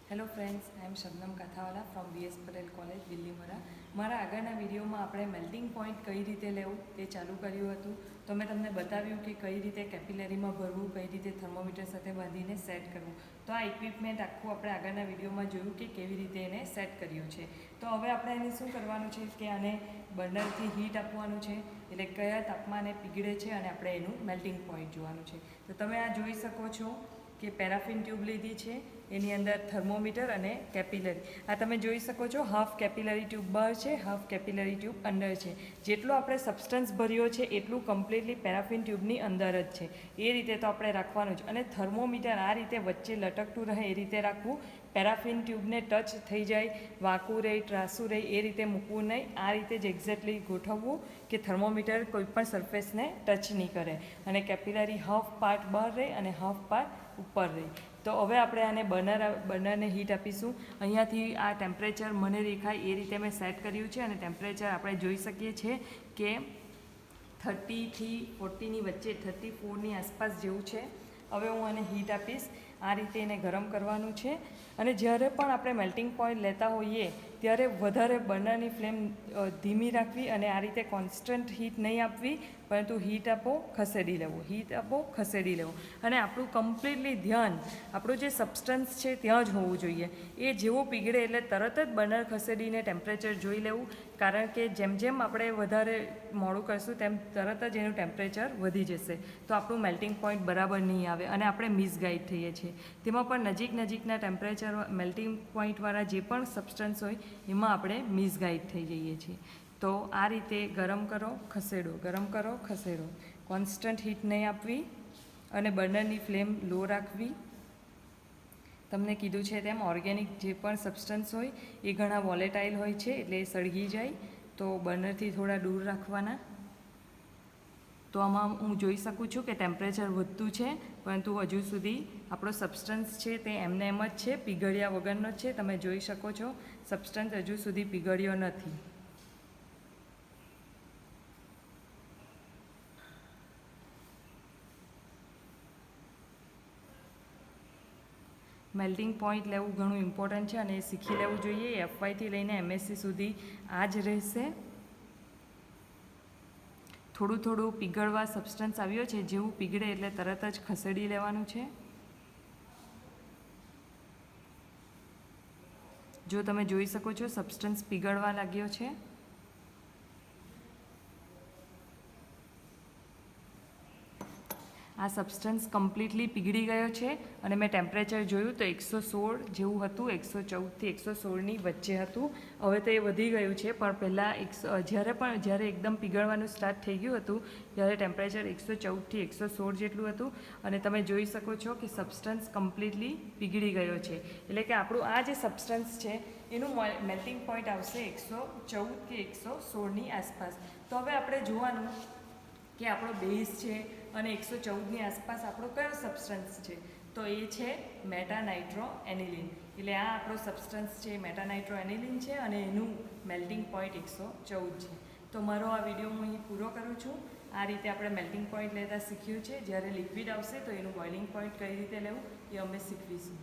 Hello friends, I am Shabnam Kathawala from BS Patel college Delhi. મારા આગળના વિડીયોમાં આપણે મેલ્ટિંગ પોઈન્ટ કઈ રીતે લેવું તે ચાલુ કર્યું હતું. તો મેં તમને બતાવ્યું કે કઈ રીતે કેપિલરીમાં ભરવું, કઈ રીતે થર્મોમીટર સાથે બાંધીને સેટ કરવું. તો આ ઇક્વિપમેન્ટ આખું આપણે આગળના વિડીયોમાં જોયું કે કેવી રીતે એને સેટ કર્યું છે. તો હવે આપણે એને શું કરવાનું છે કે આને બર્નરથી હીટ આપવાનું છે, એટલે કયા તાપમાને પીગળે છે અને આપણે એનું મેલ્ટિંગ પોઈન્ટ જોવાનું છે. તો તમે આ જોઈ શકો છો કે પેરાફિન ટ્યુબ લીધી છે, એની અંદર થર્મોમીટર અને કેપિલરી. આ તમે જોઈ શકો છો, હાફ કેપિલરી ટ્યુબ બહાર છે, હાફ કેપિલરી ટ્યુબ અંદર છે. જેટલો આપણે સબસ્ટન્સ ભર્યો છે એટલું કમ્પ્લીટલી પેરાફિન ટ્યુબની અંદર જ છે. એ રીતે તો આપણે રાખવાનું છે. અને થર્મોમીટર આ રીતે વચ્ચે લટકતું રહે એ રીતે રાખવું. પેરાફિન ટ્યુબને ટચ થઈ જાય, વાંકું રહે, ત્રાસું રહે એ રીતે મૂકવું નહીં. આ રીતે જ એક્ઝેક્ટલી ગોઠવવું કે થર્મોમીટર કોઈપણ સરફેસને ટચ નહીં કરે. અને કેપિલરી હાફ પાર્ટ બહાર રહે અને હાફ પાર્ટ ઉપર રહે. તો હવે આપણે આને બર્નરને હીટ આપીશું. અહીંયાથી આ ટેમ્પરેચર મને દેખાય એ રીતે મેં સેટ કર્યું છે. અને ટેમ્પરેચર આપણે જોઈ શકીએ છીએ કે 30 થી 40ની વચ્ચે, 34ની આસપાસ જેવું છે. હવે હું આને હીટ આપીશ. આ રીતે એને ગરમ કરવાનું છે. અને જ્યારે પણ આપણે મેલ્ટિંગ પોઈન્ટ લેતા હોઈએ ત્યારે વધારે બર્નરની ફ્લેમ ધીમી રાખવી અને આ રીતે કોન્સ્ટન્ટ હીટ નહીં આપવી, પરંતુ હીટ આપો, ખસેડી લેવું, હીટ આપો, ખસેડી લેવું. અને આપણું કમ્પ્લીટલી ધ્યાન આપણું જે સબસ્ટન્સ છે ત્યાં જ હોવું જોઈએ. એ જેવું પીગળે એટલે તરત જ બર્નર ખસેડીને ટેમ્પરેચર જોઈ લેવું. કારણ કે જેમ જેમ આપણે વધારે મોડું કરશું તેમ તરત જ એનું ટેમ્પરેચર વધી જશે. તો આપણું મેલ્ટિંગ પોઈન્ટ બરાબર નહીં આવે અને આપણે મિસગાઈડ થઈએ છીએ. તેમાં પણ નજીકના ટેમ્પરેચર મેલ્ટિંગ પોઈન્ટવાળા જે પણ સબસ્ટન્સ હોય એમાં આપણે મિસગાઈડ થઈ જઈએ છીએ. તો આ રીતે ગરમ કરો, ખસેડો, ગરમ કરો, ખસેડો. કોન્સ્ટન્ટ હીટ નહીં આપવી અને બર્નરની ફ્લેમ લો રાખવી. તમને કીધું છે તેમ ઓર્ગેનિક જે પણ સબસ્ટન્સ હોય એ ઘણા વોલેટાઇલ હોય છે, એટલે એ સળગી જાય. તો બર્નરથી થોડા દૂર રાખવાના. તો આમાં હું જોઈ શકું છું કે ટેમ્પરેચર વધતું છે, પરંતુ હજુ સુધી આપણો સબસ્ટન્સ છે તે એમને એમ જ છે, પીગળ્યા વગરનો જ છે. તમે જોઈ શકો છો સબસ્ટન્સ હજુ સુધી પીગળ્યો નથી. મેલ્ટિંગ પોઈન્ટ લેવું ઘણું ઇમ્પોર્ટન્ટ છે અને એ શીખી લેવું જોઈએ. FYથી લઈને MSc સુધી આ જ રહેશે. થોડું પીગળવા સબસ્ટન્સ આવ્યો છે, જેવું પીગળે એટલે તરત જ ખસેડી લેવાનું છે. જો તમે જોઈ શકો છો સબસ્ટન્સ પીગળવા લાગ્યો છે. આ સબસ્ટન્સ કમ્પ્લીટલી પીગળી ગયો છે. અને મેં ટેમ્પરેચર જોયું તો 116 જેવું હતું, 114થી 116ની વચ્ચે હતું. હવે તો એ વધી ગયું છે, પણ પહેલાં જ્યારે એકદમ પીગળવાનું સ્ટાર્ટ થઈ ગયું હતું ત્યારે ટેમ્પરેચર 114થી 116 જેટલું હતું. અને તમે જોઈ શકો છો કે સબસ્ટન્સ કમ્પ્લીટલી પીગળી ગયો છે. એટલે કે આપણું આ જે સબસ્ટન્સ છે એનું મેલ્ટિંગ પોઈન્ટ આવશે 114 કે 116ની આસપાસ. તો હવે આપણે જોવાનું કે આપણો બેઝ છે અને 114ની આસપાસ આપણો કયો સબસ્ટન્સ છે. તો એ છે મેટાનાઇટ્રો એનિલિન. એટલે આ આપણો સબસ્ટન્સ છે મેટાનાઇટ્રો એનિલિન છે અને એનું મેલ્ટિંગ પોઈન્ટ 114 છે. તો મારો આ વિડીયો હું અહીં પૂરો કરું છું. આ રીતે આપણે મેલ્ટિંગ પોઈન્ટ લેતા શીખ્યું છે. જ્યારે લિક્વિડ આવશે તો એનું બોઇલિંગ પોઈન્ટ કઈ રીતે લેવું એ અમે શીખવીશું.